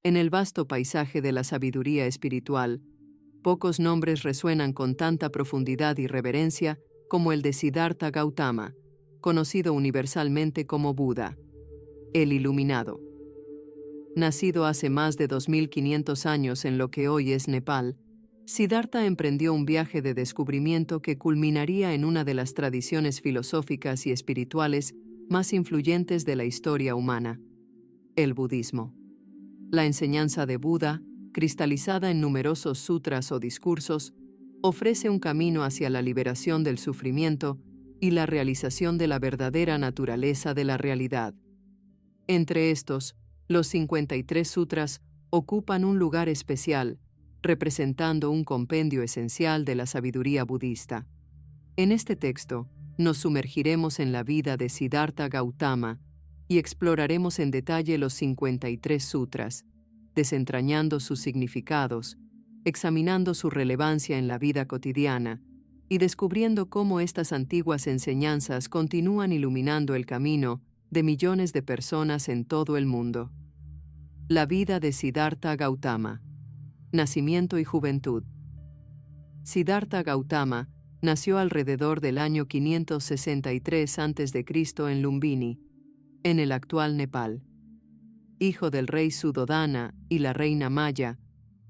En el vasto paisaje de la sabiduría espiritual, pocos nombres resuenan con tanta profundidad y reverencia como el de Siddhartha Gautama, conocido universalmente como Buda, el Iluminado. Nacido hace más de 2500 años en lo que hoy es Nepal, Siddhartha emprendió un viaje de descubrimiento que culminaría en una de las tradiciones filosóficas y espirituales más influyentes de la historia humana, el budismo. La enseñanza de Buda, cristalizada en numerosos sutras o discursos, ofrece un camino hacia la liberación del sufrimiento y la realización de la verdadera naturaleza de la realidad. Entre estos, los 53 sutras ocupan un lugar especial, representando un compendio esencial de la sabiduría budista. En este texto, nos sumergiremos en la vida de Siddhartha Gautama y exploraremos en detalle los 53 sutras, desentrañando sus significados, examinando su relevancia en la vida cotidiana y descubriendo cómo estas antiguas enseñanzas continúan iluminando el camino de millones de personas en todo el mundo. La vida de Siddhartha Gautama. Nacimiento y juventud. Siddhartha Gautama nació alrededor del año 563 a.C. en Lumbini, en el actual Nepal. Hijo del rey Suddhodana y la reina Maya,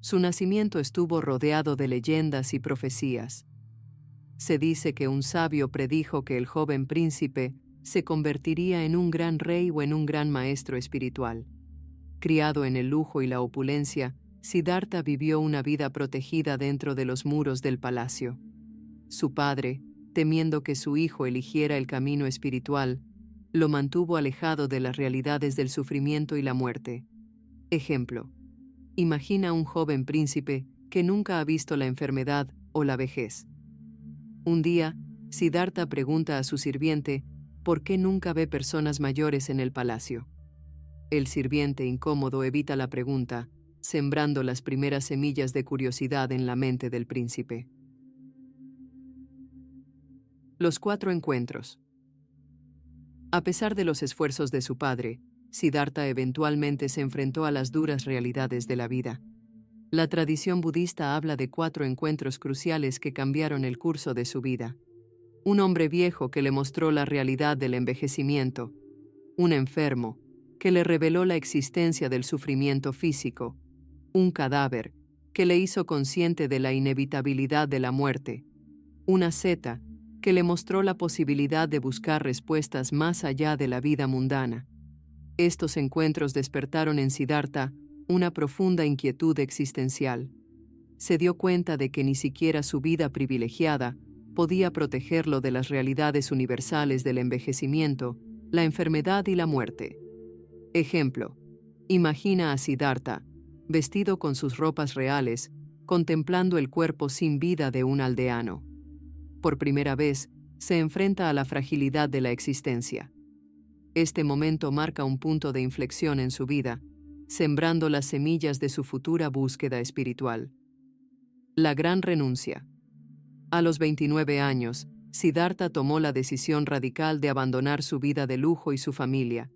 su nacimiento estuvo rodeado de leyendas y profecías. Se dice que un sabio predijo que el joven príncipe se convertiría en un gran rey o en un gran maestro espiritual. Criado en el lujo y la opulencia, Siddhartha vivió una vida protegida dentro de los muros del palacio. Su padre, temiendo que su hijo eligiera el camino espiritual, lo mantuvo alejado de las realidades del sufrimiento y la muerte. Ejemplo: imagina un joven príncipe que nunca ha visto la enfermedad o la vejez. Un día, Siddhartha pregunta a su sirviente por qué nunca ve personas mayores en el palacio. El sirviente incómodo evita la pregunta, sembrando las primeras semillas de curiosidad en la mente del príncipe. Los 4 encuentros. A pesar de los esfuerzos de su padre, Siddhartha eventualmente se enfrentó a las duras realidades de la vida. La tradición budista habla de 4 encuentros cruciales que cambiaron el curso de su vida. Un hombre viejo que le mostró la realidad del envejecimiento. Un enfermo que le reveló la existencia del sufrimiento físico. Un cadáver que le hizo consciente de la inevitabilidad de la muerte. Una asceta que le mostró la posibilidad de buscar respuestas más allá de la vida mundana. Estos encuentros despertaron en Siddhartha una profunda inquietud existencial. Se dio cuenta de que ni siquiera su vida privilegiada podía protegerlo de las realidades universales del envejecimiento, la enfermedad y la muerte. Ejemplo: imagina a Siddhartha, vestido con sus ropas reales, contemplando el cuerpo sin vida de un aldeano. Por primera vez, se enfrenta a la fragilidad de la existencia. Este momento marca un punto de inflexión en su vida, sembrando las semillas de su futura búsqueda espiritual. La gran renuncia. A los 29 años, Siddhartha tomó la decisión radical de abandonar su vida de lujo y su familia,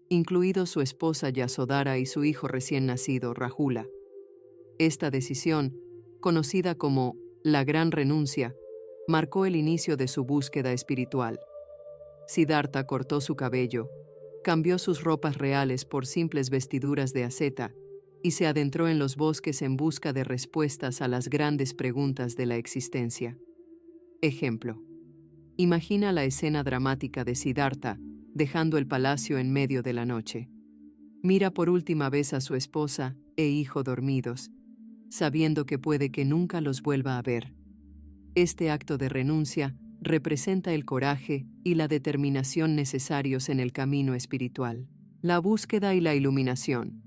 incluido su esposa Yasodhara y su hijo recién nacido, Rahula. Esta decisión, conocida como la gran renuncia, marcó el inicio de su búsqueda espiritual. Siddhartha cortó su cabello, cambió sus ropas reales por simples vestiduras de asceta y se adentró en los bosques en busca de respuestas a las grandes preguntas de la existencia. Ejemplo: imagina la escena dramática de Siddhartha dejando el palacio en medio de la noche. Mira por última vez a su esposa e hijo dormidos, sabiendo que puede que nunca los vuelva a ver. Este acto de renuncia representa el coraje y la determinación necesarios en el camino espiritual. La búsqueda y la iluminación.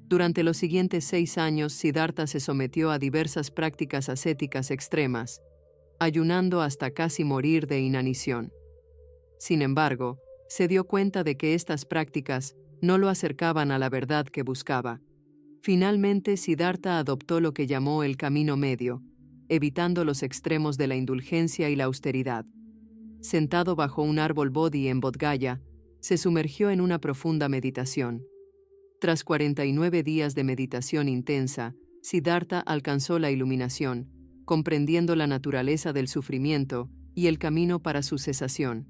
Durante los siguientes 6 años, Siddhartha se sometió a diversas prácticas ascéticas extremas, ayunando hasta casi morir de inanición. Sin embargo, se dio cuenta de que estas prácticas no lo acercaban a la verdad que buscaba. Finalmente, Siddhartha adoptó lo que llamó el camino medio, evitando los extremos de la indulgencia y la austeridad. Sentado bajo un árbol bodhi en Bodh Gaya, se sumergió en una profunda meditación. Tras 49 días de meditación intensa, Siddhartha alcanzó la iluminación, comprendiendo la naturaleza del sufrimiento y el camino para su cesación.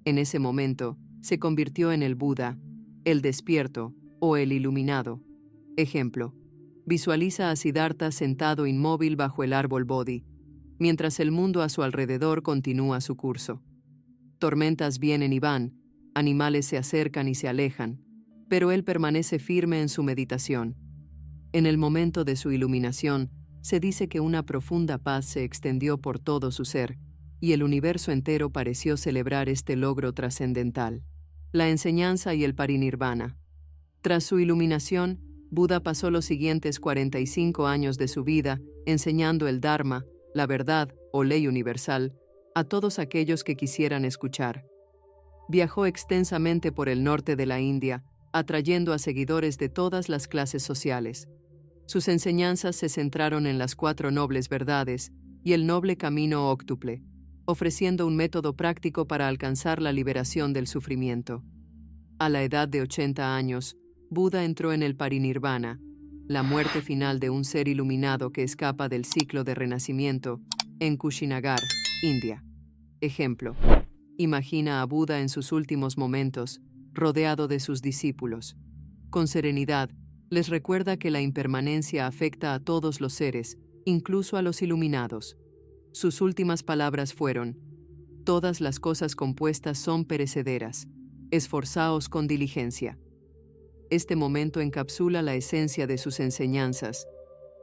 En ese momento, se convirtió en el Buda, el despierto o el iluminado. Ejemplo: visualiza a Siddhartha sentado inmóvil bajo el árbol Bodhi, mientras el mundo a su alrededor continúa su curso. Tormentas vienen y van, animales se acercan y se alejan, pero él permanece firme en su meditación. En el momento de su iluminación, se dice que una profunda paz se extendió por todo su ser, y el universo entero pareció celebrar este logro trascendental. La enseñanza y el parinirvana. Tras su iluminación, Buda pasó los siguientes 45 años de su vida enseñando el Dharma, la verdad o ley universal, a todos aquellos que quisieran escuchar. Viajó extensamente por el norte de la India, atrayendo a seguidores de todas las clases sociales. Sus enseñanzas se centraron en las 4 nobles verdades y el noble camino óctuple, ofreciendo un método práctico para alcanzar la liberación del sufrimiento. A la edad de 80 años, Buda entró en el parinirvana, la muerte final de un ser iluminado que escapa del ciclo de renacimiento, en Kushinagar, India. Ejemplo: imagina a Buda en sus últimos momentos, rodeado de sus discípulos. Con serenidad, les recuerda que la impermanencia afecta a todos los seres, incluso a los iluminados. Sus últimas palabras fueron: todas las cosas compuestas son perecederas. Esforzaos con diligencia. Este momento encapsula la esencia de sus enseñanzas,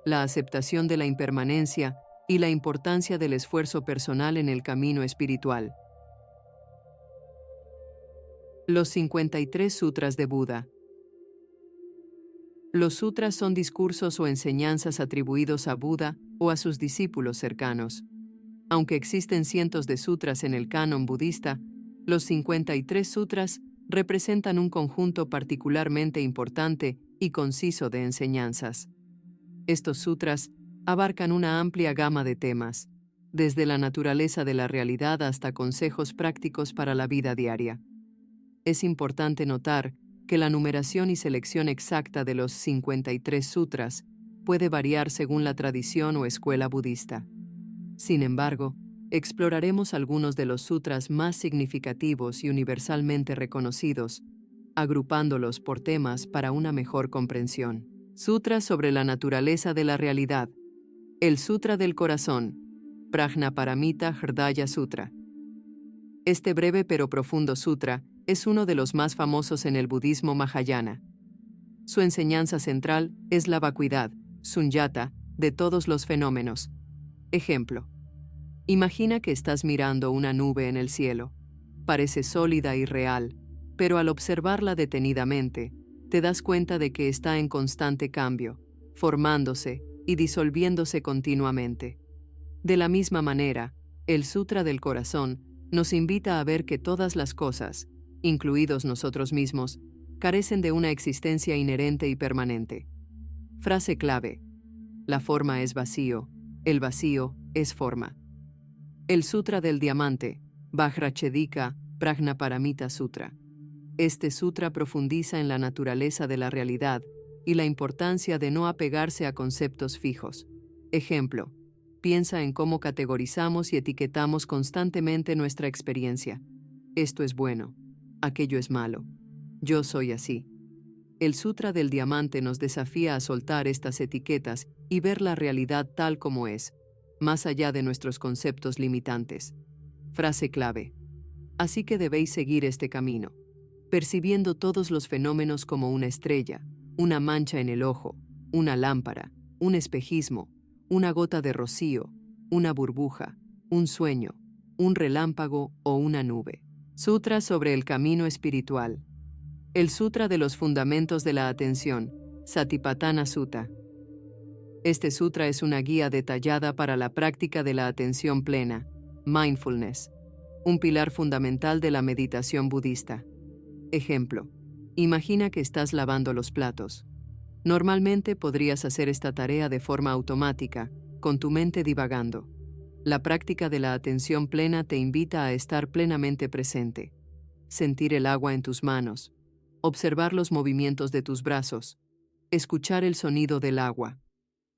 la aceptación de la impermanencia y la importancia del esfuerzo personal en el camino espiritual. Los 53 Sutras de Buda. Los sutras son discursos o enseñanzas atribuidos a Buda o a sus discípulos cercanos. Aunque existen cientos de sutras en el canon budista, los 53 sutras representan un conjunto particularmente importante y conciso de enseñanzas. Estos sutras abarcan una amplia gama de temas, desde la naturaleza de la realidad hasta consejos prácticos para la vida diaria. Es importante notar que la numeración y selección exacta de los 53 sutras puede variar según la tradición o escuela budista. Sin embargo, exploraremos algunos de los sutras más significativos y universalmente reconocidos, agrupándolos por temas para una mejor comprensión. Sutras sobre la naturaleza de la realidad. El Sutra del Corazón, Prajnaparamita Hridaya Sutra. Este breve pero profundo sutra es uno de los más famosos en el budismo Mahayana. Su enseñanza central es la vacuidad, sunyata, de todos los fenómenos. Ejemplo: imagina que estás mirando una nube en el cielo. Parece sólida y real, pero al observarla detenidamente, te das cuenta de que está en constante cambio, formándose y disolviéndose continuamente. De la misma manera, el Sutra del Corazón nos invita a ver que todas las cosas, incluidos nosotros mismos, carecen de una existencia inherente y permanente. Frase clave: la forma es vacío, el vacío es forma. El Sutra del Diamante, Vajrachedika Prajnaparamita Sutra. Este sutra profundiza en la naturaleza de la realidad y la importancia de no apegarse a conceptos fijos. Ejemplo: piensa en cómo categorizamos y etiquetamos constantemente nuestra experiencia. Esto es bueno, aquello es malo. Yo soy así. El Sutra del Diamante nos desafía a soltar estas etiquetas y ver la realidad tal como es, más allá de nuestros conceptos limitantes. Frase clave: así que debéis seguir este camino, percibiendo todos los fenómenos como una estrella, una mancha en el ojo, una lámpara, un espejismo, una gota de rocío, una burbuja, un sueño, un relámpago o una nube. Sutra sobre el camino espiritual. El Sutra de los Fundamentos de la Atención, Satipatthana Sutta. Este sutra es una guía detallada para la práctica de la atención plena, mindfulness, un pilar fundamental de la meditación budista. Ejemplo: imagina que estás lavando los platos. Normalmente podrías hacer esta tarea de forma automática, con tu mente divagando. La práctica de la atención plena te invita a estar plenamente presente, sentir el agua en tus manos, observar los movimientos de tus brazos, escuchar el sonido del agua.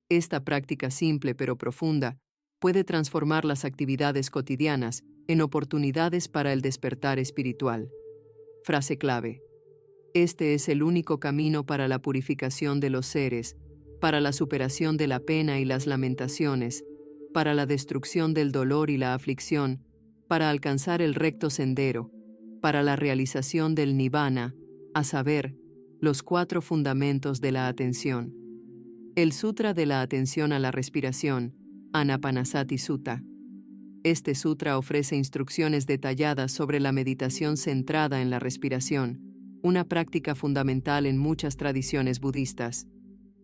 Esta práctica simple pero profunda puede transformar las actividades cotidianas en oportunidades para el despertar espiritual. Frase clave. Este es el único camino para la purificación de los seres, para la superación de la pena y las lamentaciones, para la destrucción del dolor y la aflicción, para alcanzar el recto sendero, para la realización del nirvana, a saber, los 4 fundamentos de la atención. El Sutra de la Atención a la Respiración, Anapanasati Sutta. Este sutra ofrece instrucciones detalladas sobre la meditación centrada en la respiración, una práctica fundamental en muchas tradiciones budistas.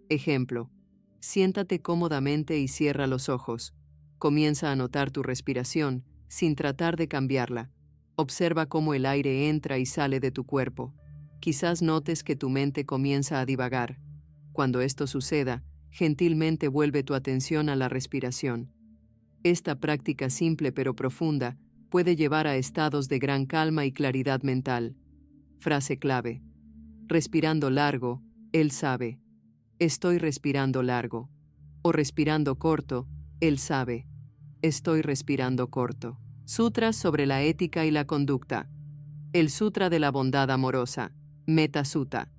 Ejemplo: siéntate cómodamente y cierra los ojos. Comienza a notar tu respiración, sin tratar de cambiarla. Observa cómo el aire entra y sale de tu cuerpo. Quizás notes que tu mente comienza a divagar. Cuando esto suceda, gentilmente vuelve tu atención a la respiración. Esta práctica simple pero profunda puede llevar a estados de gran calma y claridad mental. Frase clave. Respirando largo, él sabe. Estoy respirando largo. O respirando corto, él sabe. Estoy respirando corto. Sutras sobre la ética y la conducta. El Sutra de la Bondad Amorosa, Metta Sutta.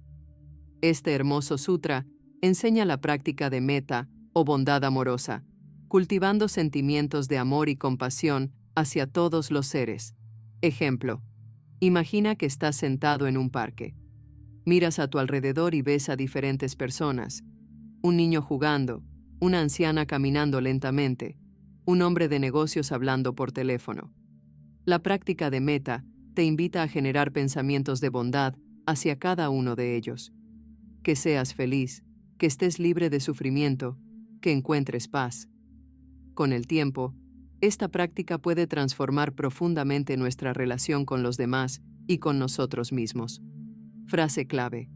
Este hermoso sutra enseña la práctica de metta, o bondad amorosa, cultivando sentimientos de amor y compasión hacia todos los seres. Ejemplo: imagina que estás sentado en un parque. Miras a tu alrededor y ves a diferentes personas. Un niño jugando, una anciana caminando lentamente, un hombre de negocios hablando por teléfono. La práctica de metta te invita a generar pensamientos de bondad hacia cada uno de ellos. Que seas feliz, que estés libre de sufrimiento, que encuentres paz. Con el tiempo, esta práctica puede transformar profundamente nuestra relación con los demás y con nosotros mismos. Frase clave.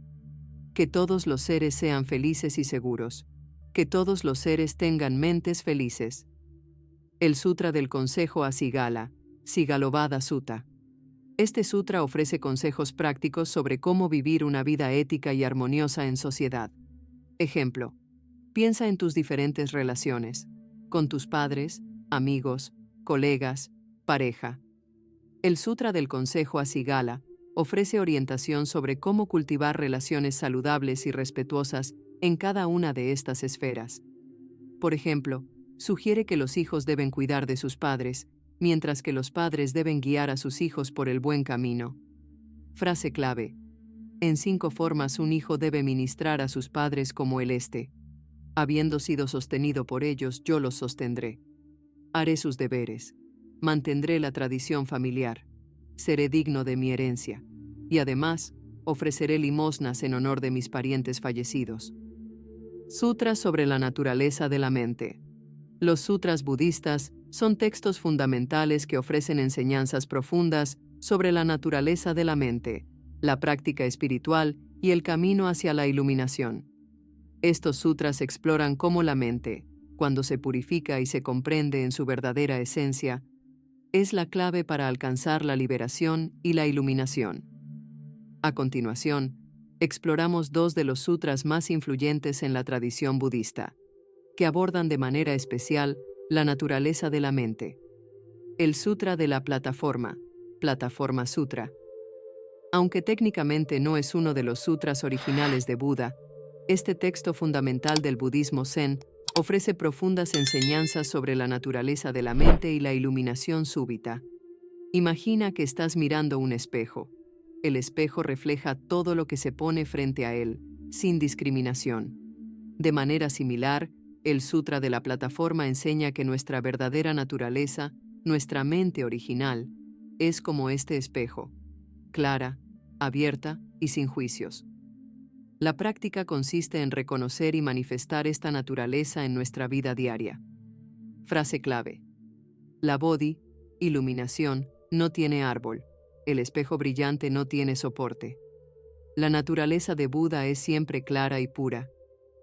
Que todos los seres sean felices y seguros. Que todos los seres tengan mentes felices. El Sutra del Consejo a Sigala, Sigalovada Sutta. Este sutra ofrece consejos prácticos sobre cómo vivir una vida ética y armoniosa en sociedad. Ejemplo: piensa en tus diferentes relaciones, con tus padres, amigos, colegas, pareja. El Sutra del Consejo a Sigala ofrece orientación sobre cómo cultivar relaciones saludables y respetuosas en cada una de estas esferas. Por ejemplo, sugiere que los hijos deben cuidar de sus padres, mientras que los padres deben guiar a sus hijos por el buen camino. Frase clave. En 5 formas un hijo debe ministrar a sus padres como el este. Habiendo sido sostenido por ellos, yo los sostendré. Haré sus deberes. Mantendré la tradición familiar. Seré digno de mi herencia. Y además, ofreceré limosnas en honor de mis parientes fallecidos. Sutras sobre la naturaleza de la mente. Los sutras budistas son textos fundamentales que ofrecen enseñanzas profundas sobre la naturaleza de la mente, la práctica espiritual y el camino hacia la iluminación. Estos sutras exploran cómo la mente, cuando se purifica y se comprende en su verdadera esencia, es la clave para alcanzar la liberación y la iluminación. A continuación, exploramos 2 de los sutras más influyentes en la tradición budista, que abordan de manera especial la naturaleza de la mente. El Sutra de la Plataforma, Plataforma Sutra. Aunque técnicamente no es uno de los sutras originales de Buda, este texto fundamental del budismo zen ofrece profundas enseñanzas sobre la naturaleza de la mente y la iluminación súbita. Imagina que estás mirando un espejo. El espejo refleja todo lo que se pone frente a él, sin discriminación. De manera similar, el Sutra de la Plataforma enseña que nuestra verdadera naturaleza, nuestra mente original, es como este espejo, clara, abierta y sin juicios. La práctica consiste en reconocer y manifestar esta naturaleza en nuestra vida diaria. Frase clave. La Bodhi, iluminación, no tiene árbol. El espejo brillante no tiene soporte. La naturaleza de Buda es siempre clara y pura.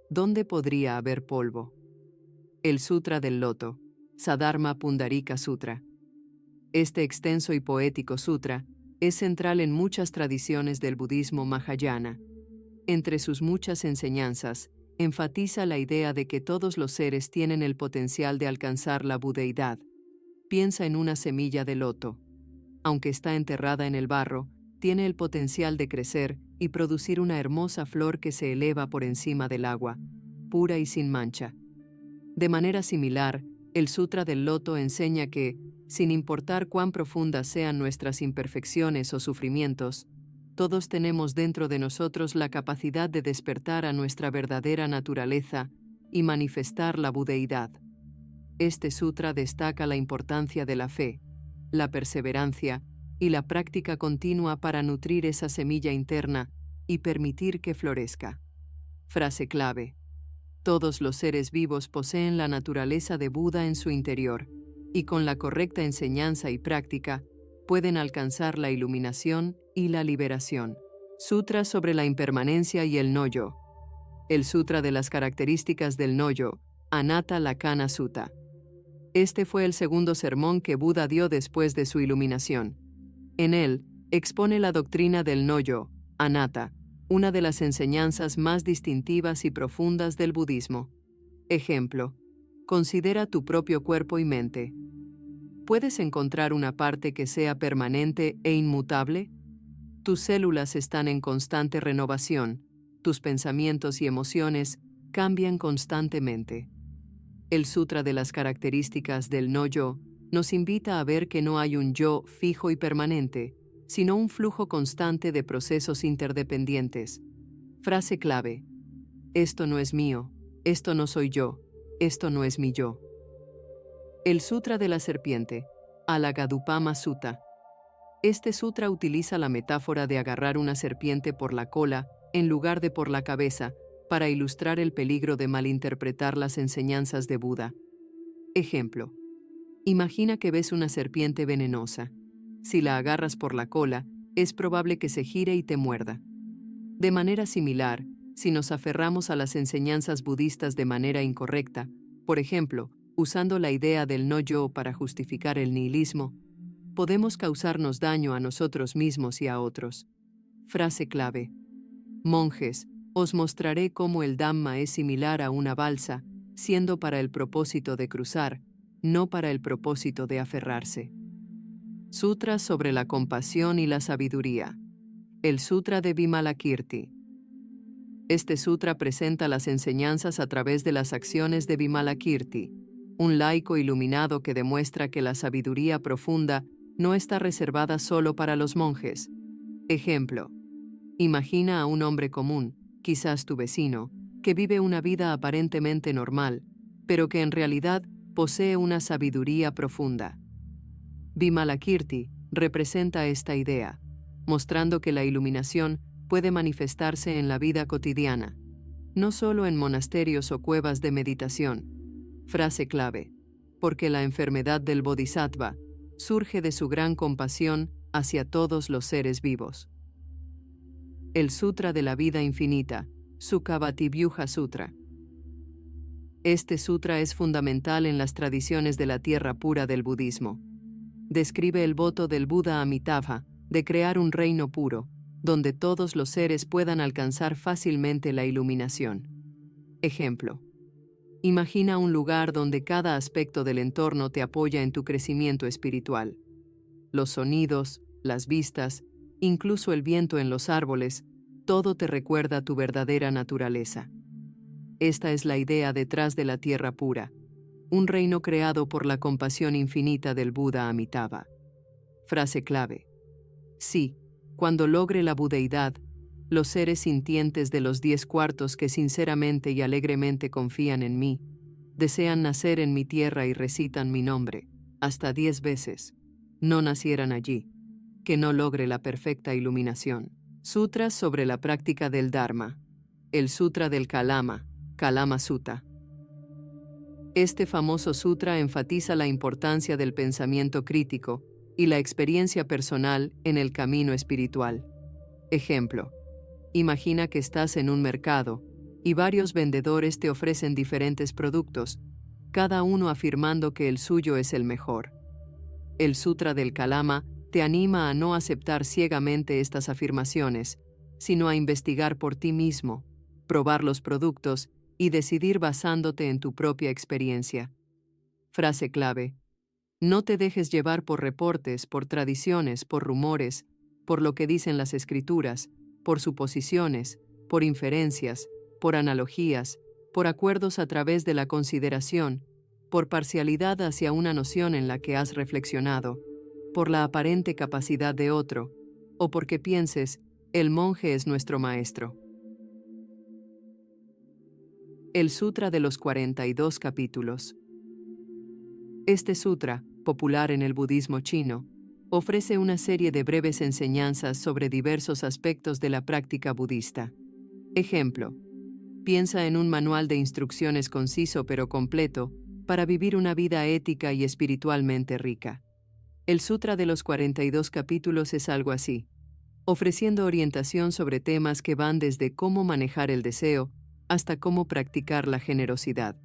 ¿Dónde podría haber polvo? El Sutra del Loto, Saddharma Pundarika Sutra. Este extenso y poético sutra Es central en muchas tradiciones del budismo Mahayana. Entre sus muchas enseñanzas, enfatiza la idea de que todos los seres tienen el potencial de alcanzar la budeidad. Piensa en una semilla de loto. Aunque está enterrada en el barro, tiene el potencial de crecer y producir una hermosa flor que se eleva por encima del agua, pura y sin mancha. De manera similar, el Sutra del Loto enseña que, sin importar cuán profundas sean nuestras imperfecciones o sufrimientos, todos tenemos dentro de nosotros la capacidad de despertar a nuestra verdadera naturaleza y manifestar la budeidad. Este sutra destaca la importancia de la fe, la perseverancia y la práctica continua para nutrir esa semilla interna y permitir que florezca. Frase clave: todos los seres vivos poseen la naturaleza de Buda en su interior, y con la correcta enseñanza y práctica, pueden alcanzar la iluminación y la liberación. Sutra sobre la impermanencia y el no-yo. El Sutra de las características del no-yo, Anatta Lakkhana Sutta. Este fue el segundo sermón que Buda dio después de su iluminación. En él, expone la doctrina del no-yo, Anatta, una de las enseñanzas más distintivas y profundas del budismo. Ejemplo: considera tu propio cuerpo y mente. ¿Puedes encontrar una parte que sea permanente e inmutable? Tus células están en constante renovación, tus pensamientos y emociones cambian constantemente. El Sutra de las características del no-yo nos invita a ver que no hay un yo fijo y permanente, sino un flujo constante de procesos interdependientes. Frase clave: esto no es mío, esto no soy yo, esto no es mi yo. El Sutra de la Serpiente, Alagadupama Sutta. Este sutra utiliza la metáfora de agarrar una serpiente por la cola en lugar de por la cabeza para ilustrar el peligro de malinterpretar las enseñanzas de Buda. Ejemplo: imagina que ves una serpiente venenosa. Si la agarras por la cola, es probable que se gire y te muerda. De manera similar, si nos aferramos a las enseñanzas budistas de manera incorrecta, por ejemplo, usando la idea del no-yo para justificar el nihilismo, podemos causarnos daño a nosotros mismos y a otros. Frase clave: monjes, os mostraré cómo el Dhamma es similar a una balsa, siendo para el propósito de cruzar, no para el propósito de aferrarse. Sutra sobre la compasión y la sabiduría. El Sutra de Vimalakirti. Este sutra presenta las enseñanzas a través de las acciones de Vimalakirti, un laico iluminado que demuestra que la sabiduría profunda no está reservada solo para los monjes. Ejemplo: imagina a un hombre común, quizás tu vecino, que vive una vida aparentemente normal, pero que en realidad posee una sabiduría profunda. Vimalakirti representa esta idea, mostrando que la iluminación puede manifestarse en la vida cotidiana, no solo en monasterios o cuevas de meditación. Frase clave: porque la enfermedad del Bodhisattva surge de su gran compasión hacia todos los seres vivos. El Sutra de la Vida Infinita, Sukhavativyuha Sutra. Este sutra es fundamental en las tradiciones de la tierra pura del budismo. Describe el voto del Buda Amitabha de crear un reino puro, donde todos los seres puedan alcanzar fácilmente la iluminación. Ejemplo: imagina un lugar donde cada aspecto del entorno te apoya en tu crecimiento espiritual. Los sonidos, las vistas, incluso el viento en los árboles, todo te recuerda tu verdadera naturaleza. Esta es la idea detrás de la tierra pura, un reino creado por la compasión infinita del Buda Amitabha. Frase clave: sí, cuando logre la budeidad, los seres sintientes de los 10 cuartos que sinceramente y alegremente confían en mí, desean nacer en mi tierra y recitan mi nombre, hasta 10 veces, no nacieran allí, que no logre la perfecta iluminación. Sutras sobre la práctica del Dharma. El Sutra del Kalama, Kalama Sutta. Este famoso sutra enfatiza la importancia del pensamiento crítico y la experiencia personal en el camino espiritual. Ejemplo: imagina que estás en un mercado y varios vendedores te ofrecen diferentes productos, cada uno afirmando que el suyo es el mejor. El Sutra del Kalama te anima a no aceptar ciegamente estas afirmaciones, sino a investigar por ti mismo, probar los productos y decidir basándote en tu propia experiencia. Frase clave: no te dejes llevar por reportes, por tradiciones, por rumores, por lo que dicen las escrituras, por suposiciones, por inferencias, por analogías, por acuerdos a través de la consideración, por parcialidad hacia una noción en la que has reflexionado, por la aparente capacidad de otro, o porque pienses, el monje es nuestro maestro. El Sutra de los 42 capítulos. Este sutra, popular en el budismo chino, ofrece una serie de breves enseñanzas sobre diversos aspectos de la práctica budista. Ejemplo: piensa en un manual de instrucciones conciso pero completo para vivir una vida ética y espiritualmente rica. El Sutra de los 42 capítulos es algo así, ofreciendo orientación sobre temas que van desde cómo manejar el deseo hasta cómo practicar la generosidad.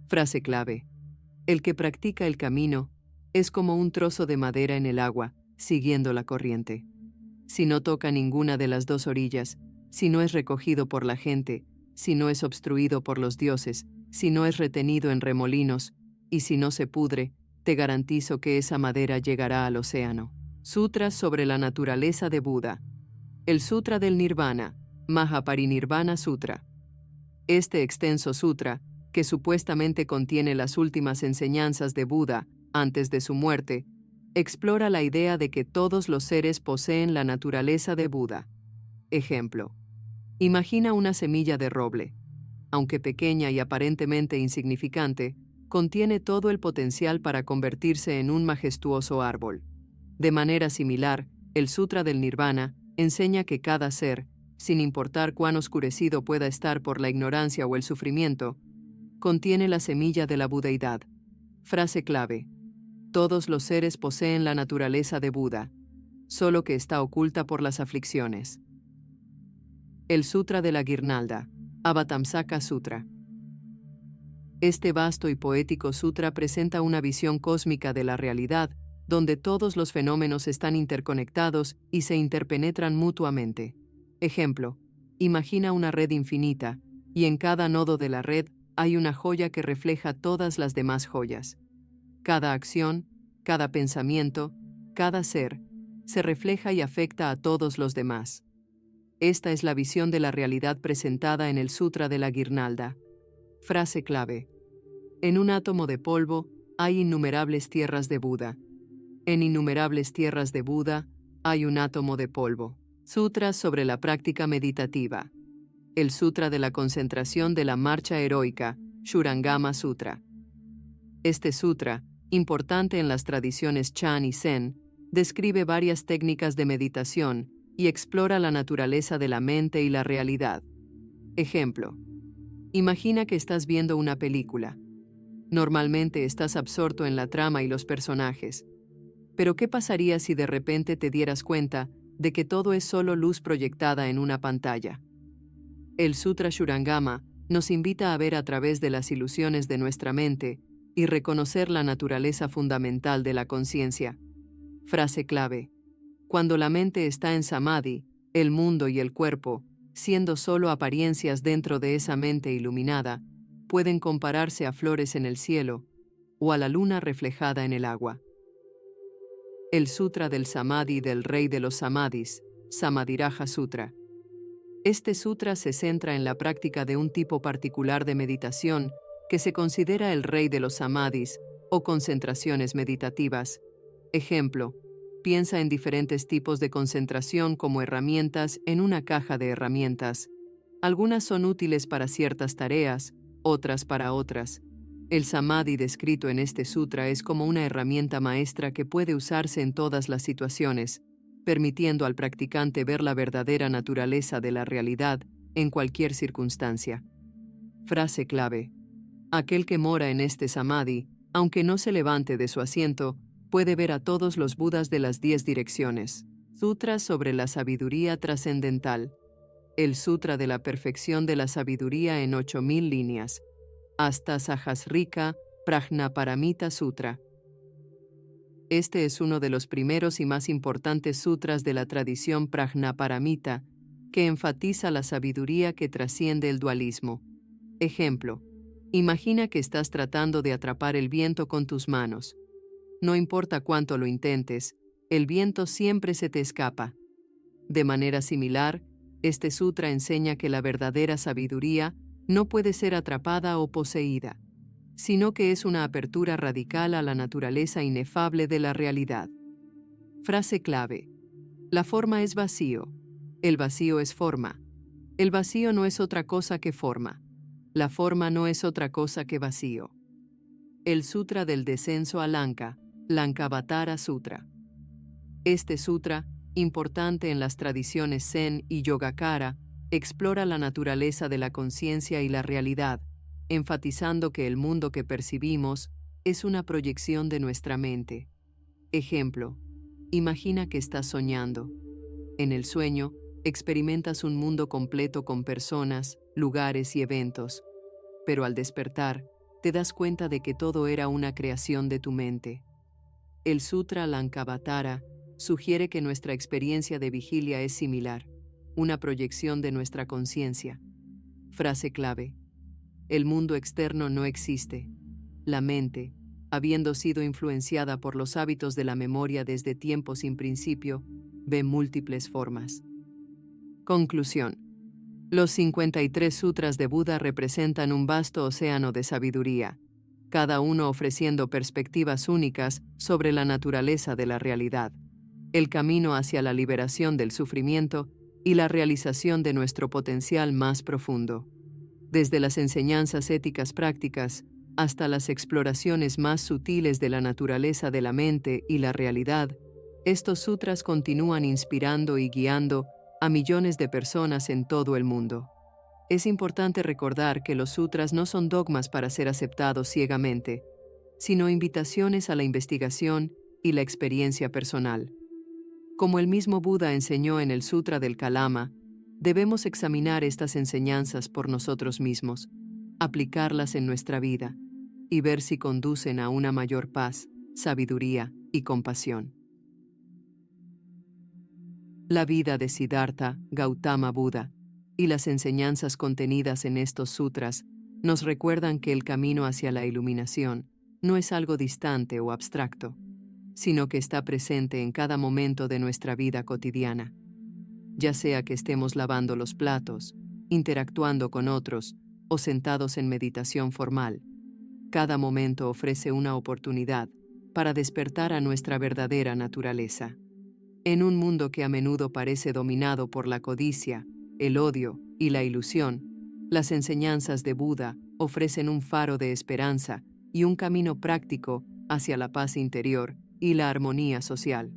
Frase clave: el que practica el camino es como un trozo de madera en el agua, siguiendo la corriente. Si no toca ninguna de las dos orillas, si no es recogido por la gente, si no es obstruido por los dioses, si no es retenido en remolinos, y si no se pudre, te garantizo que esa madera llegará al océano. Sutras sobre la naturaleza de Buda. El Sutra del Nirvana, Mahaparinirvana Sutra. Este extenso sutra, que supuestamente contiene las últimas enseñanzas de Buda antes de su muerte, explora la idea de que todos los seres poseen la naturaleza de Buda. Ejemplo: imagina una semilla de roble. Aunque pequeña y aparentemente insignificante, contiene todo el potencial para convertirse en un majestuoso árbol. De manera similar, el Sutra del Nirvana enseña que cada ser, sin importar cuán oscurecido pueda estar por la ignorancia o el sufrimiento, contiene la semilla de la budeidad. Frase clave: todos los seres poseen la naturaleza de Buda, solo que está oculta por las aflicciones. El Sutra de la Guirnalda, Avatamsaka Sutra. Este vasto y poético sutra presenta una visión cósmica de la realidad, donde todos los fenómenos están interconectados y se interpenetran mutuamente. Ejemplo: imagina una red infinita, y en cada nodo de la red hay una joya que refleja todas las demás joyas. Cada acción, cada pensamiento, cada ser, se refleja y afecta a todos los demás. Esta es la visión de la realidad presentada en el Sutra de la Guirnalda. Frase clave: en un átomo de polvo hay innumerables tierras de Buda. En innumerables tierras de Buda hay un átomo de polvo. Sutras sobre la práctica meditativa. El Sutra de la concentración de la marcha heroica, Shurangama Sutra. Este sutra, importante en las tradiciones Chan y Zen, describe varias técnicas de meditación y explora la naturaleza de la mente y la realidad. Ejemplo: imagina que estás viendo una película. Normalmente estás absorto en la trama y los personajes. Pero ¿qué pasaría si de repente te dieras cuenta de que todo es solo luz proyectada en una pantalla? El Sutra Shurangama nos invita a ver a través de las ilusiones de nuestra mente y reconocer la naturaleza fundamental de la conciencia. Frase clave: cuando la mente está en samadhi, el mundo y el cuerpo, siendo solo apariencias dentro de esa mente iluminada, pueden compararse a flores en el cielo o a la luna reflejada en el agua. El Sutra del Samadhi del Rey de los Samadhis, Samadhiraja Sutra. Este sutra se centra en la práctica de un tipo particular de meditación que se considera el rey de los samadhis o concentraciones meditativas. Ejemplo: piensa en diferentes tipos de concentración como herramientas en una caja de herramientas. Algunas son útiles para ciertas tareas, otras para otras. El samadhi descrito en este sutra es como una herramienta maestra que puede usarse en todas las situaciones, permitiendo al practicante ver la verdadera naturaleza de la realidad en cualquier circunstancia. Frase clave: aquel que mora en este samadhi, aunque no se levante de su asiento, puede ver a todos los Budas de las 10 direcciones. Sutra sobre la sabiduría trascendental. El Sutra de la perfección de la sabiduría en 8000 líneas. Hasta Sahasrika Prajnaparamita Sutra. Este es uno de los primeros y más importantes sutras de la tradición Prajnaparamita, que enfatiza la sabiduría que trasciende el dualismo. Ejemplo: imagina que estás tratando de atrapar el viento con tus manos. No importa cuánto lo intentes, el viento siempre se te escapa. De manera similar, este sutra enseña que la verdadera sabiduría no puede ser atrapada o poseída, sino que es una apertura radical a la naturaleza inefable de la realidad. Frase clave: la forma es vacío. El vacío es forma. El vacío no es otra cosa que forma. La forma no es otra cosa que vacío. El Sutra del Descenso a Lanka, Lankavatara Sutra. Este sutra, importante en las tradiciones Zen y Yogacara, explora la naturaleza de la conciencia y la realidad, enfatizando que el mundo que percibimos es una proyección de nuestra mente. Ejemplo: imagina que estás soñando. En el sueño, experimentas un mundo completo con personas, lugares y eventos, pero al despertar, te das cuenta de que todo era una creación de tu mente. El Sutra Lankavatara sugiere que nuestra experiencia de vigilia es similar, una proyección de nuestra conciencia. Frase clave: el mundo externo no existe. La mente, habiendo sido influenciada por los hábitos de la memoria desde tiempos sin principio, ve múltiples formas. Conclusión: los 53 sutras de Buda representan un vasto océano de sabiduría, cada uno ofreciendo perspectivas únicas sobre la naturaleza de la realidad, el camino hacia la liberación del sufrimiento y la realización de nuestro potencial más profundo. Desde las enseñanzas éticas prácticas hasta las exploraciones más sutiles de la naturaleza de la mente y la realidad, estos sutras continúan inspirando y guiando a millones de personas en todo el mundo. Es importante recordar que los sutras no son dogmas para ser aceptados ciegamente, sino invitaciones a la investigación y la experiencia personal. Como el mismo Buda enseñó en el Sutra del Kalama, debemos examinar estas enseñanzas por nosotros mismos, aplicarlas en nuestra vida y ver si conducen a una mayor paz, sabiduría y compasión. La vida de Siddhartha Gautama Buda y las enseñanzas contenidas en estos sutras nos recuerdan que el camino hacia la iluminación no es algo distante o abstracto, sino que está presente en cada momento de nuestra vida cotidiana. Ya sea que estemos lavando los platos, interactuando con otros o sentados en meditación formal, cada momento ofrece una oportunidad para despertar a nuestra verdadera naturaleza. En un mundo que a menudo parece dominado por la codicia, el odio y la ilusión, las enseñanzas de Buda ofrecen un faro de esperanza y un camino práctico hacia la paz interior y la armonía social.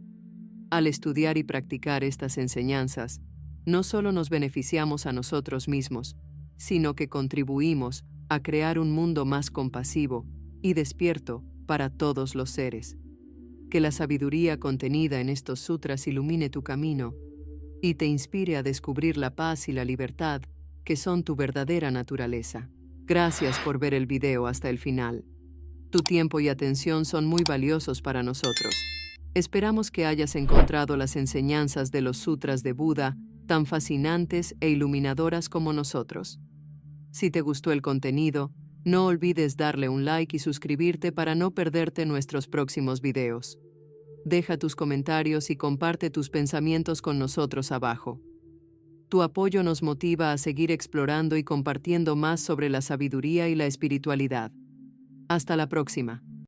Al estudiar y practicar estas enseñanzas, no solo nos beneficiamos a nosotros mismos, sino que contribuimos a crear un mundo más compasivo y despierto para todos los seres. Que la sabiduría contenida en estos sutras ilumine tu camino y te inspire a descubrir la paz y la libertad que son tu verdadera naturaleza. Gracias por ver el video hasta el final. Tu tiempo y atención son muy valiosos para nosotros. Esperamos que hayas encontrado las enseñanzas de los sutras de Buda tan fascinantes e iluminadoras como nosotros. Si te gustó el contenido, no olvides darle un like y suscribirte para no perderte nuestros próximos videos. Deja tus comentarios y comparte tus pensamientos con nosotros abajo. Tu apoyo nos motiva a seguir explorando y compartiendo más sobre la sabiduría y la espiritualidad. Hasta la próxima.